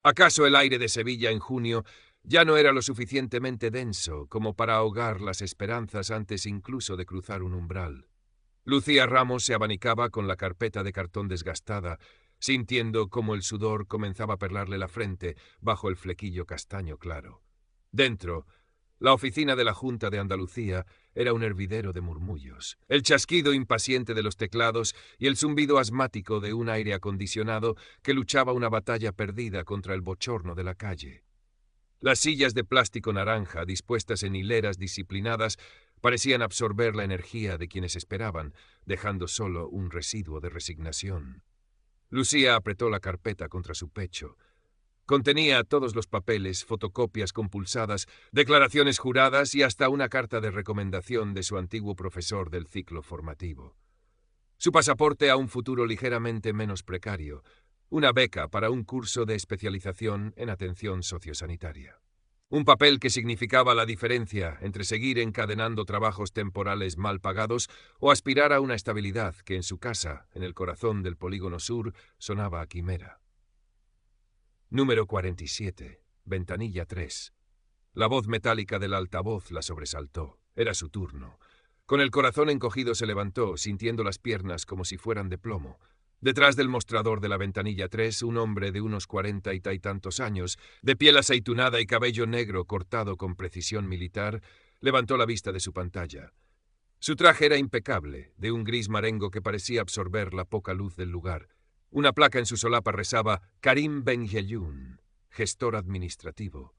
¿Acaso el aire de Sevilla en junio ya no era lo suficientemente denso como para ahogar las esperanzas antes incluso de cruzar un umbral? Lucía Ramos se abanicaba con la carpeta de cartón desgastada, sintiendo cómo el sudor comenzaba a perlarle la frente bajo el flequillo castaño claro. Dentro, la oficina de la Junta de Andalucía era un hervidero de murmullos. El chasquido impaciente de los teclados y el zumbido asmático de un aire acondicionado que luchaba una batalla perdida contra el bochorno de la calle. Las sillas de plástico naranja, dispuestas en hileras disciplinadas, parecían absorber la energía de quienes esperaban, dejando solo un residuo de resignación. Lucía apretó la carpeta contra su pecho. Contenía todos los papeles, fotocopias compulsadas, declaraciones juradas y hasta una carta de recomendación de su antiguo profesor del ciclo formativo. Su pasaporte a un futuro ligeramente menos precario, una beca para un curso de especialización en atención sociosanitaria. Un papel que significaba la diferencia entre seguir encadenando trabajos temporales mal pagados o aspirar a una estabilidad que en su casa, en el corazón del Polígono Sur, sonaba a quimera. Número 47, ventanilla 3. La voz metálica del altavoz la sobresaltó. Era su turno. Con el corazón encogido se levantó, sintiendo las piernas como si fueran de plomo. Detrás del mostrador de la ventanilla 3, un hombre de unos 40 y tantos años, de piel aceitunada y cabello negro cortado con precisión militar, levantó la vista de su pantalla. Su traje era impecable, de un gris marengo que parecía absorber la poca luz del lugar. Una placa en su solapa rezaba Karim Benjelloun, gestor administrativo.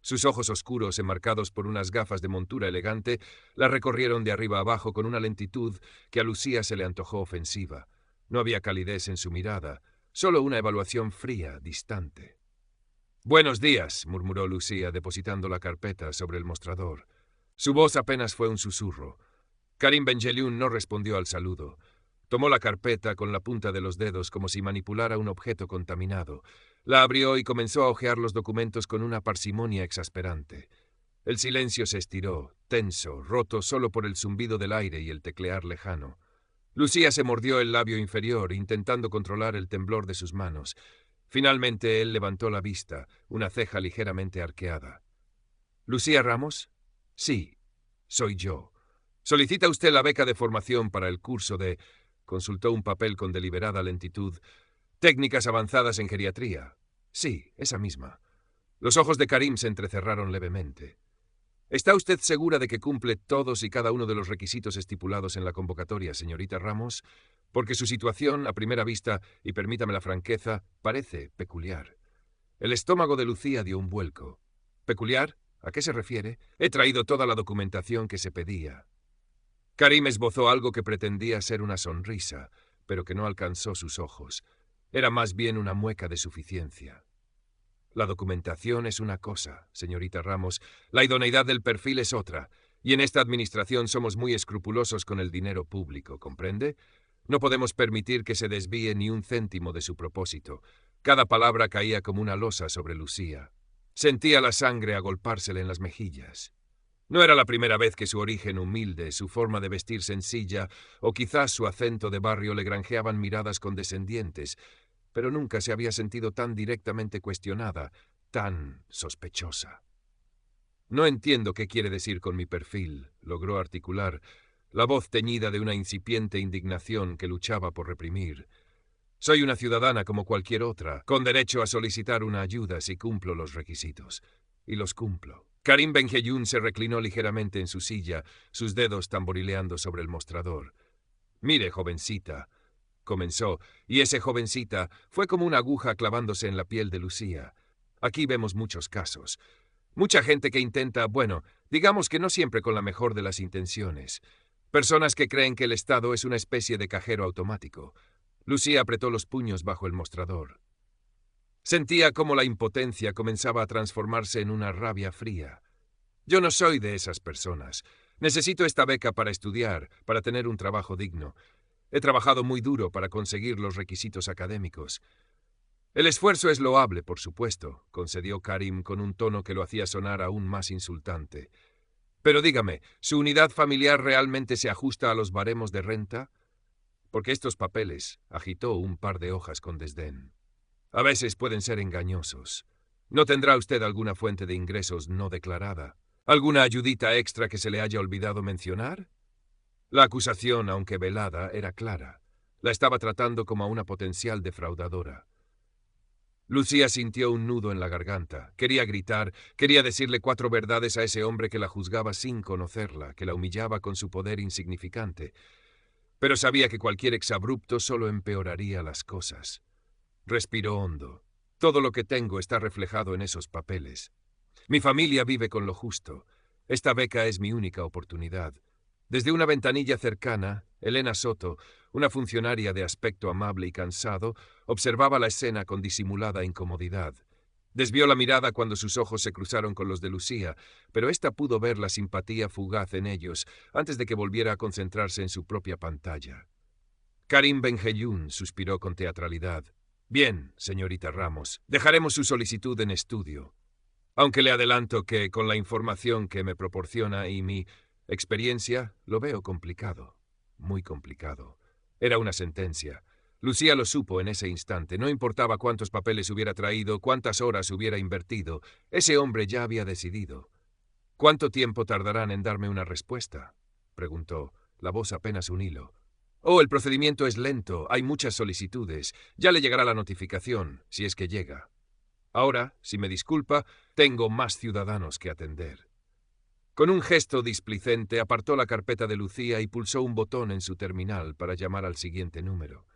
Sus ojos oscuros, enmarcados por unas gafas de montura elegante, la recorrieron de arriba abajo con una lentitud que a Lucía se le antojó ofensiva. No había calidez en su mirada, solo una evaluación fría, distante. «Buenos días», murmuró Lucía, depositando la carpeta sobre el mostrador. Su voz apenas fue un susurro. Karim Benjelloun no respondió al saludo. Tomó la carpeta con la punta de los dedos como si manipulara un objeto contaminado. La abrió y comenzó a hojear los documentos con una parsimonia exasperante. El silencio se estiró, tenso, roto solo por el zumbido del aire y el teclear lejano. Lucía se mordió el labio inferior, intentando controlar el temblor de sus manos. Finalmente él levantó la vista, una ceja ligeramente arqueada. «¿Lucía Ramos?» «Sí, soy yo. ¿Solicita usted la beca de formación para el curso de...?» Consultó un papel con deliberada lentitud. «Técnicas avanzadas en geriatría». «Sí, esa misma». Los ojos de Karim se entrecerraron levemente. «¿Está usted segura de que cumple todos y cada uno de los requisitos estipulados en la convocatoria, señorita Ramos? Porque su situación, a primera vista, y permítame la franqueza, parece peculiar». El estómago de Lucía dio un vuelco. «¿Peculiar? ¿A qué se refiere? He traído toda la documentación que se pedía». Karim esbozó algo que pretendía ser una sonrisa, pero que no alcanzó sus ojos. Era más bien una mueca de suficiencia. «La documentación es una cosa, señorita Ramos, la idoneidad del perfil es otra, y en esta administración somos muy escrupulosos con el dinero público, ¿comprende? No podemos permitir que se desvíe ni un céntimo de su propósito». Cada palabra caía como una losa sobre Lucía. Sentía la sangre agolpársele en las mejillas. No era la primera vez que su origen humilde, su forma de vestir sencilla o quizás su acento de barrio le granjeaban miradas condescendientes, pero nunca se había sentido tan directamente cuestionada, tan sospechosa. «No entiendo qué quiere decir con mi perfil», logró articular, la voz teñida de una incipiente indignación que luchaba por reprimir. «Soy una ciudadana como cualquier otra, con derecho a solicitar una ayuda si cumplo los requisitos. Y los cumplo». Karim Benjelloun se reclinó ligeramente en su silla, sus dedos tamborileando sobre el mostrador. «Mire, jovencita», comenzó, y ese jovencita fue como una aguja clavándose en la piel de Lucía. «Aquí vemos muchos casos. Mucha gente que intenta, bueno, digamos que no siempre con la mejor de las intenciones. Personas que creen que el Estado es una especie de cajero automático». Lucía apretó los puños bajo el mostrador. Sentía cómo la impotencia comenzaba a transformarse en una rabia fría. «Yo no soy de esas personas. Necesito esta beca para estudiar, para tener un trabajo digno. He trabajado muy duro para conseguir los requisitos académicos». «El esfuerzo es loable, por supuesto», concedió Karim con un tono que lo hacía sonar aún más insultante. «Pero dígame, ¿su unidad familiar realmente se ajusta a los baremos de renta?» Porque estos papeles agitó un par de hojas con desdén. A veces pueden ser engañosos. ¿No tendrá usted alguna fuente de ingresos no declarada? ¿Alguna ayudita extra que se le haya olvidado mencionar? La acusación, aunque velada, era clara. La estaba tratando como a una potencial defraudadora. Lucía sintió un nudo en la garganta. Quería gritar, quería decirle 4 verdades a ese hombre que la juzgaba sin conocerla, que la humillaba con su poder insignificante. Pero sabía que cualquier exabrupto solo empeoraría las cosas. Respiró hondo. Todo lo que tengo está reflejado en esos papeles. Mi familia vive con lo justo. Esta beca es mi única oportunidad. Desde una ventanilla cercana, Elena Soto, una funcionaria de aspecto amable y cansado, observaba la escena con disimulada incomodidad. Desvió la mirada cuando sus ojos se cruzaron con los de Lucía, pero ésta pudo ver la simpatía fugaz en ellos antes de que volviera a concentrarse en su propia pantalla. Karim Benjeyún suspiró con teatralidad. Bien, señorita Ramos, dejaremos su solicitud en estudio. Aunque le adelanto que, con la información que me proporciona y mi experiencia, lo veo complicado. Muy complicado. Era una sentencia. Lucía lo supo en ese instante. No importaba cuántos papeles hubiera traído, cuántas horas hubiera invertido. Ese hombre ya había decidido. ¿Cuánto tiempo tardarán en darme una respuesta?, preguntó, la voz apenas un hilo. Oh, el procedimiento es lento. Hay muchas solicitudes. Ya le llegará la notificación, si es que llega. Ahora, si me disculpa, tengo más ciudadanos que atender. Con un gesto displicente apartó la carpeta de Lucía y pulsó un botón en su terminal para llamar al siguiente número.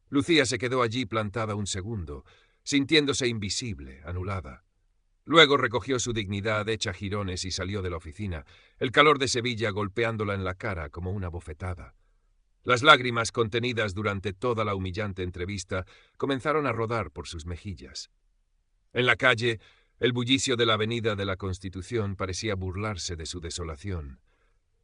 Lucía se quedó allí plantada un segundo, sintiéndose invisible, anulada. Luego recogió su dignidad hecha jirones y salió de la oficina, el calor de Sevilla golpeándola en la cara como una bofetada. Las lágrimas contenidas durante toda la humillante entrevista comenzaron a rodar por sus mejillas. En la calle, el bullicio de la Avenida de la Constitución parecía burlarse de su desolación.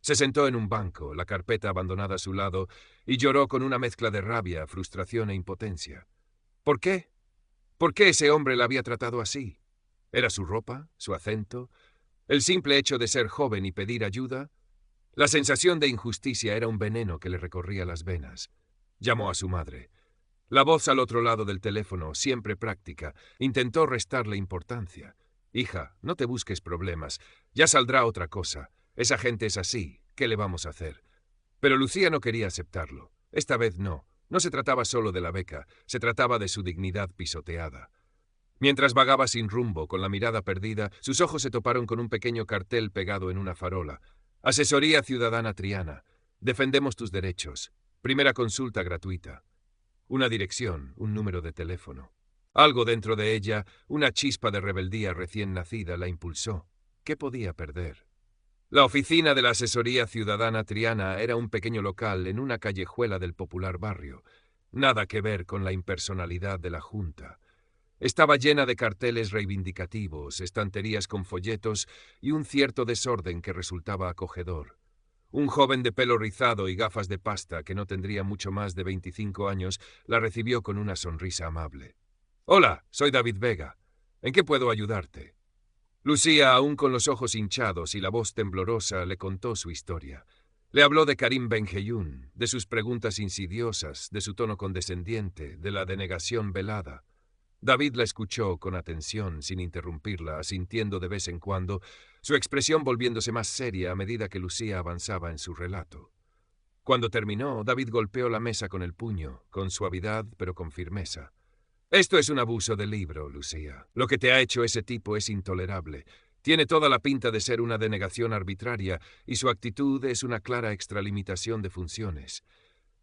Se sentó en un banco, la carpeta abandonada a su lado, y lloró con una mezcla de rabia, frustración e impotencia. ¿Por qué? ¿Por qué ese hombre la había tratado así? ¿Era su ropa, su acento, el simple hecho de ser joven y pedir ayuda? La sensación de injusticia era un veneno que le recorría las venas. Llamó a su madre. La voz al otro lado del teléfono, siempre práctica, intentó restarle importancia. Hija, no te busques problemas. Ya saldrá otra cosa. Esa gente es así. ¿Qué le vamos a hacer? Pero Lucía no quería aceptarlo. Esta vez no. No se trataba solo de la beca. Se trataba de su dignidad pisoteada. Mientras vagaba sin rumbo, con la mirada perdida, sus ojos se toparon con un pequeño cartel pegado en una farola. Asesoría Ciudadana Triana. Defendemos tus derechos. Primera consulta gratuita. Una dirección, un número de teléfono. Algo dentro de ella, una chispa de rebeldía recién nacida, la impulsó. ¿Qué podía perder? La oficina de la Asesoría Ciudadana Triana era un pequeño local en una callejuela del popular barrio. Nada que ver con la impersonalidad de la Junta. Estaba llena de carteles reivindicativos, estanterías con folletos y un cierto desorden que resultaba acogedor. Un joven de pelo rizado y gafas de pasta, que no tendría mucho más de 25 años, la recibió con una sonrisa amable. «Hola, soy David Vega. ¿En qué puedo ayudarte?» Lucía, aún con los ojos hinchados y la voz temblorosa, le contó su historia. Le habló de Karim Benjeyún, de sus preguntas insidiosas, de su tono condescendiente, de la denegación velada. David la escuchó con atención, sin interrumpirla, asintiendo de vez en cuando, su expresión volviéndose más seria a medida que Lucía avanzaba en su relato. Cuando terminó, David golpeó la mesa con el puño, con suavidad pero con firmeza. «Esto es un abuso de libro, Lucía. Lo que te ha hecho ese tipo es intolerable. Tiene toda la pinta de ser una denegación arbitraria y su actitud es una clara extralimitación de funciones.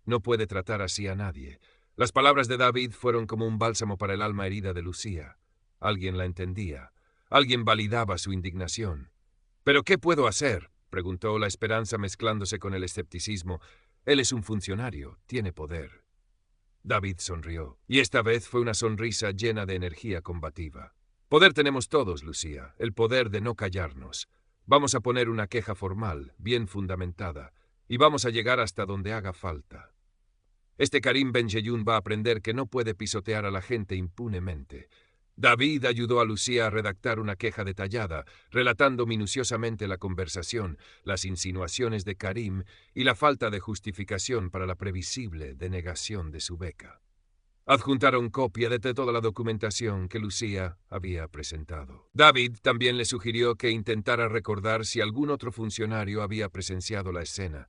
No puede tratar así a nadie». Las palabras de David fueron como un bálsamo para el alma herida de Lucía. Alguien la entendía. Alguien validaba su indignación. «¿Pero qué puedo hacer?», preguntó, la esperanza mezclándose con el escepticismo. «Él es un funcionario, tiene poder». David sonrió, y esta vez fue una sonrisa llena de energía combativa. «Poder tenemos todos, Lucía, el poder de no callarnos. Vamos a poner una queja formal, bien fundamentada, y vamos a llegar hasta donde haga falta. Este Karim Benjeyún va a aprender que no puede pisotear a la gente impunemente». David ayudó a Lucía a redactar una queja detallada, relatando minuciosamente la conversación, las insinuaciones de Karim y la falta de justificación para la previsible denegación de su beca. Adjuntaron copia de toda la documentación que Lucía había presentado. David también le sugirió que intentara recordar si algún otro funcionario había presenciado la escena.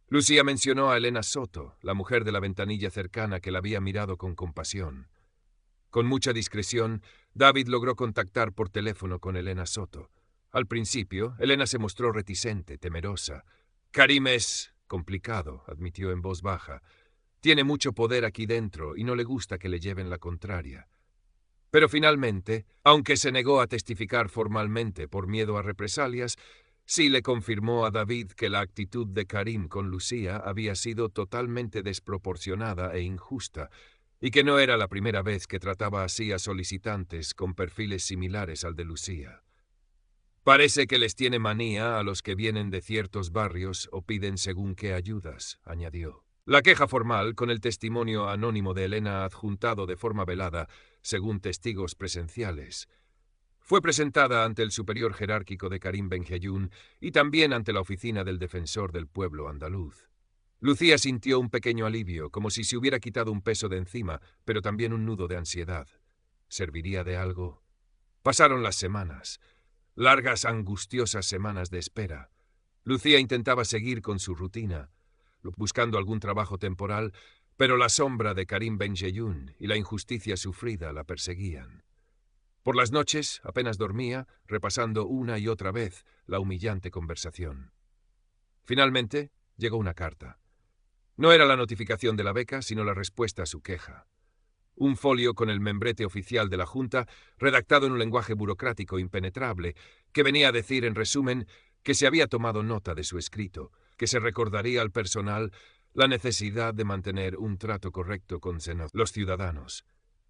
Lucía mencionó a Elena Soto, la mujer de la ventanilla cercana que la había mirado con compasión. Con mucha discreción, David logró contactar por teléfono con Elena Soto. Al principio, Elena se mostró reticente, temerosa. Karim es complicado, admitió en voz baja. Tiene mucho poder aquí dentro y no le gusta que le lleven la contraria. Pero finalmente, aunque se negó a testificar formalmente por miedo a represalias, sí le confirmó a David que la actitud de Karim con Lucía había sido totalmente desproporcionada e injusta, y que no era la primera vez que trataba así a solicitantes con perfiles similares al de Lucía. Parece que les tiene manía a los que vienen de ciertos barrios o piden según qué ayudas, añadió. La queja formal, con el testimonio anónimo de Elena adjuntado de forma velada, según testigos presenciales, fue presentada ante el superior jerárquico de Karim Benjayún y también ante la oficina del defensor del pueblo andaluz. Lucía sintió un pequeño alivio, como si se hubiera quitado un peso de encima, pero también un nudo de ansiedad. ¿Serviría de algo? Pasaron las semanas, largas, angustiosas semanas de espera. Lucía intentaba seguir con su rutina, buscando algún trabajo temporal, pero la sombra de Karim Benjayún y la injusticia sufrida la perseguían. Por las noches apenas dormía, repasando una y otra vez la humillante conversación. Finalmente llegó una carta. No era la notificación de la beca, sino la respuesta a su queja. Un folio con el membrete oficial de la Junta, redactado en un lenguaje burocrático impenetrable, que venía a decir, en resumen, que se había tomado nota de su escrito, que se recordaría al personal la necesidad de mantener un trato correcto con los ciudadanos,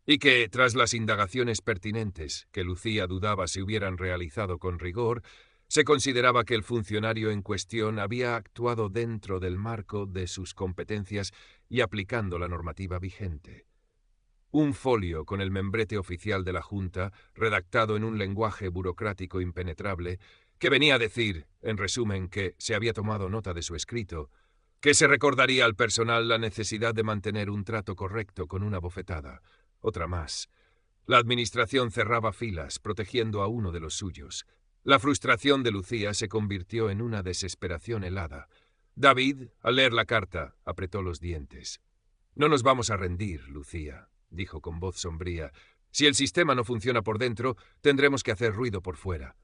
y que, tras las indagaciones pertinentes, que Lucía dudaba se hubieran realizado con rigor, se consideraba que el funcionario en cuestión había actuado dentro del marco de sus competencias y aplicando la normativa vigente. Un folio con el membrete oficial de la Junta, redactado en un lenguaje burocrático impenetrable, que venía a decir, en resumen, que se había tomado nota de su escrito, que se recordaría al personal la necesidad de mantener un trato correcto con una bofetada. Otra más. La administración cerraba filas, protegiendo a uno de los suyos. La frustración de Lucía se convirtió en una desesperación helada. David, al leer la carta, apretó los dientes. «No nos vamos a rendir, Lucía», dijo con voz sombría. «Si el sistema no funciona por dentro, tendremos que hacer ruido por fuera».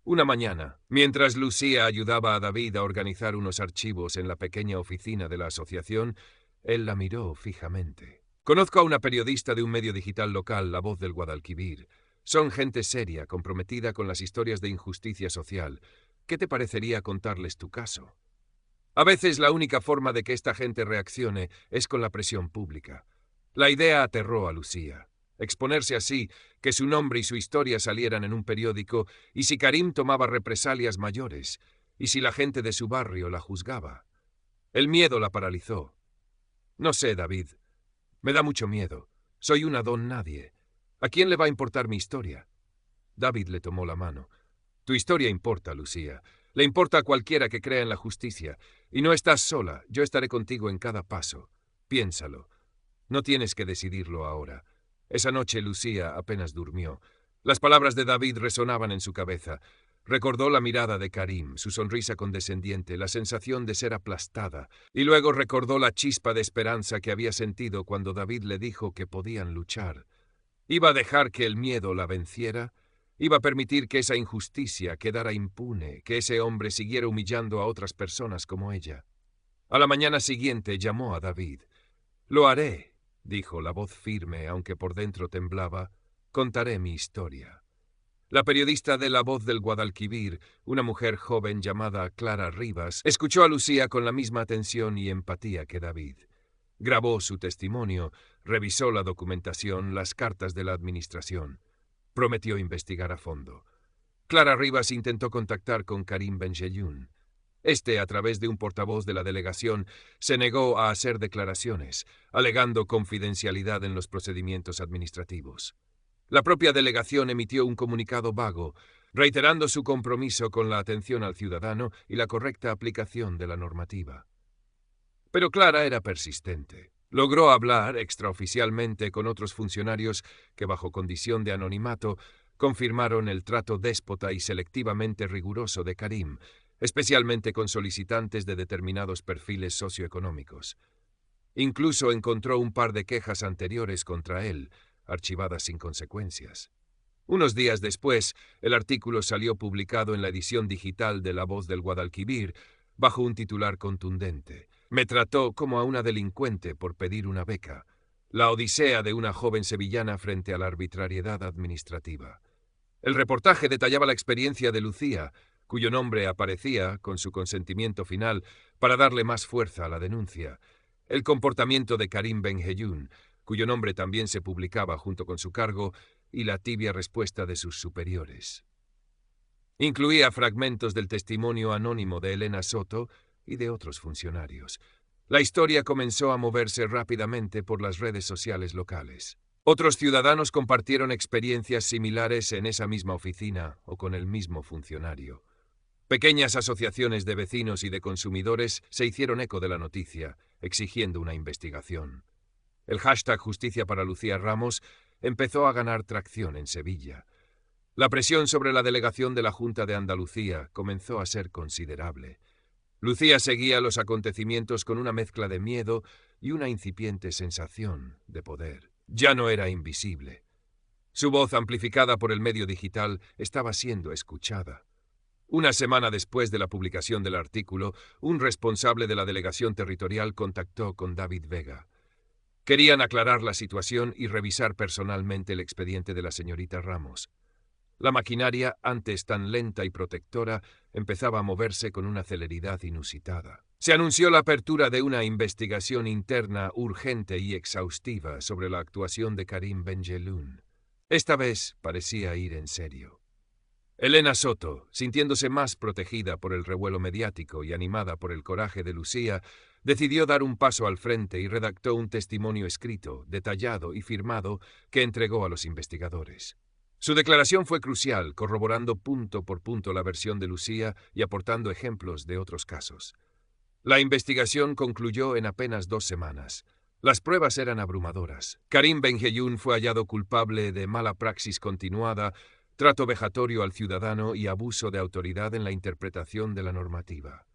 Una mañana, mientras Lucía ayudaba a David a organizar unos archivos en la pequeña oficina de la asociación, él la miró fijamente. «Conozco a una periodista de un medio digital local, La Voz del Guadalquivir. Son gente seria, comprometida con las historias de injusticia social. ¿Qué te parecería contarles tu caso?» A veces la única forma de que esta gente reaccione es con la presión pública. La idea aterró a Lucía. Exponerse así, que su nombre y su historia salieran en un periódico, y si Karim tomaba represalias mayores, y si la gente de su barrio la juzgaba. El miedo la paralizó. «No sé, David. Me da mucho miedo. Soy una don nadie. ¿A quién le va a importar mi historia?» David le tomó la mano. «Tu historia importa, Lucía. Le importa a cualquiera que crea en la justicia. Y no estás sola. Yo estaré contigo en cada paso. Piénsalo. No tienes que decidirlo ahora». Esa noche Lucía apenas durmió. Las palabras de David resonaban en su cabeza. Recordó la mirada de Karim, su sonrisa condescendiente, la sensación de ser aplastada, y luego recordó la chispa de esperanza que había sentido cuando David le dijo que podían luchar. ¿Iba a dejar que el miedo la venciera? ¿Iba a permitir que esa injusticia quedara impune, que ese hombre siguiera humillando a otras personas como ella? A la mañana siguiente llamó a David. «Lo haré», dijo, la voz firme, aunque por dentro temblaba. «Contaré mi historia». La periodista de La Voz del Guadalquivir, una mujer joven llamada Clara Rivas, escuchó a Lucía con la misma atención y empatía que David. Grabó su testimonio, revisó la documentación, las cartas de la administración. Prometió investigar a fondo. Clara Rivas intentó contactar con Karim Benjayún. Este, a través de un portavoz de la delegación, se negó a hacer declaraciones, alegando confidencialidad en los procedimientos administrativos. La propia delegación emitió un comunicado vago, reiterando su compromiso con la atención al ciudadano y la correcta aplicación de la normativa. Pero Clara era persistente. Logró hablar extraoficialmente con otros funcionarios que, bajo condición de anonimato, confirmaron el trato déspota y selectivamente riguroso de Karim, especialmente con solicitantes de determinados perfiles socioeconómicos. Incluso encontró un par de quejas anteriores contra él, archivadas sin consecuencias. Unos días después, el artículo salió publicado en la edición digital de La Voz del Guadalquivir, bajo un titular contundente. Me trató como a una delincuente por pedir una beca. La odisea de una joven sevillana frente a la arbitrariedad administrativa. El reportaje detallaba la experiencia de Lucía, cuyo nombre aparecía, con su consentimiento final, para darle más fuerza a la denuncia. El comportamiento de Karim Benjeyun, cuyo nombre también se publicaba junto con su cargo, y la tibia respuesta de sus superiores. Incluía fragmentos del testimonio anónimo de Elena Soto y de otros funcionarios. La historia comenzó a moverse rápidamente por las redes sociales locales. Otros ciudadanos compartieron experiencias similares en esa misma oficina o con el mismo funcionario. Pequeñas asociaciones de vecinos y de consumidores se hicieron eco de la noticia, exigiendo una investigación. El hashtag Justicia para Lucía Ramos empezó a ganar tracción en Sevilla. La presión sobre la delegación de la Junta de Andalucía comenzó a ser considerable. Lucía seguía los acontecimientos con una mezcla de miedo y una incipiente sensación de poder. Ya no era invisible. Su voz, amplificada por el medio digital, estaba siendo escuchada. Una semana después de la publicación del artículo, un responsable de la delegación territorial contactó con David Vega. Querían aclarar la situación y revisar personalmente el expediente de la señorita Ramos. La maquinaria, antes tan lenta y protectora, empezaba a moverse con una celeridad inusitada. Se anunció la apertura de una investigación interna urgente y exhaustiva sobre la actuación de Karim Benjelloun. Esta vez parecía ir en serio. Elena Soto, sintiéndose más protegida por el revuelo mediático y animada por el coraje de Lucía, decidió dar un paso al frente y redactó un testimonio escrito, detallado y firmado que entregó a los investigadores. Su declaración fue crucial, corroborando punto por punto la versión de Lucía y aportando ejemplos de otros casos. La investigación concluyó en apenas 2 semanas. Las pruebas eran abrumadoras. Karim Benjelloun fue hallado culpable de mala praxis continuada, trato vejatorio al ciudadano y abuso de autoridad en la interpretación de la normativa.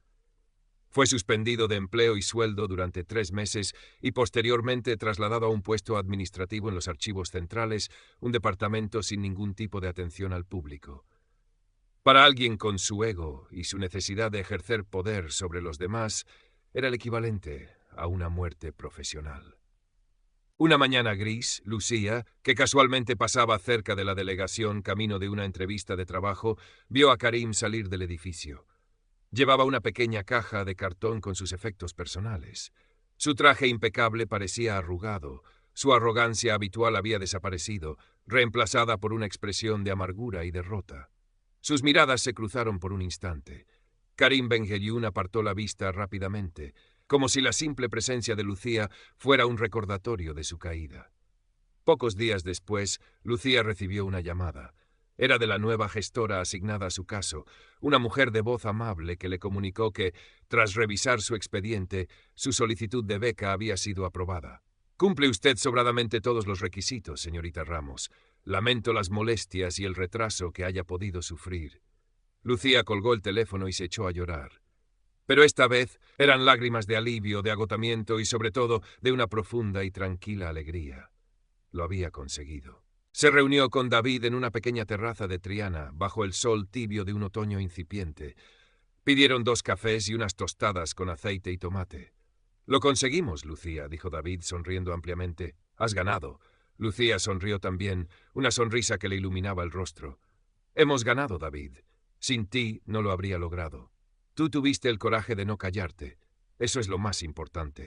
Fue suspendido de empleo y sueldo durante 3 meses y posteriormente trasladado a un puesto administrativo en los archivos centrales, un departamento sin ningún tipo de atención al público. Para alguien con su ego y su necesidad de ejercer poder sobre los demás, era el equivalente a una muerte profesional. Una mañana gris, Lucía, que casualmente pasaba cerca de la delegación camino de una entrevista de trabajo, vio a Karim salir del edificio. Llevaba una pequeña caja de cartón con sus efectos personales. Su traje impecable parecía arrugado. Su arrogancia habitual había desaparecido, reemplazada por una expresión de amargura y derrota. Sus miradas se cruzaron por un instante. Karim Benjelloun apartó la vista rápidamente, como si la simple presencia de Lucía fuera un recordatorio de su caída. Pocos días después, Lucía recibió una llamada. Era de la nueva gestora asignada a su caso, una mujer de voz amable que le comunicó que, tras revisar su expediente, su solicitud de beca había sido aprobada. Cumple usted sobradamente todos los requisitos, señorita Ramos. Lamento las molestias y el retraso que haya podido sufrir. Lucía colgó el teléfono y se echó a llorar. Pero esta vez eran lágrimas de alivio, de agotamiento y sobre todo de una profunda y tranquila alegría. Lo había conseguido. Se reunió con David en una pequeña terraza de Triana, bajo el sol tibio de un otoño incipiente. Pidieron 2 cafés y unas tostadas con aceite y tomate. «Lo conseguimos, Lucía», dijo David, sonriendo ampliamente. «Has ganado». Lucía sonrió también, una sonrisa que le iluminaba el rostro. «Hemos ganado, David. Sin ti no lo habría logrado. Tú tuviste el coraje de no callarte. Eso es lo más importante».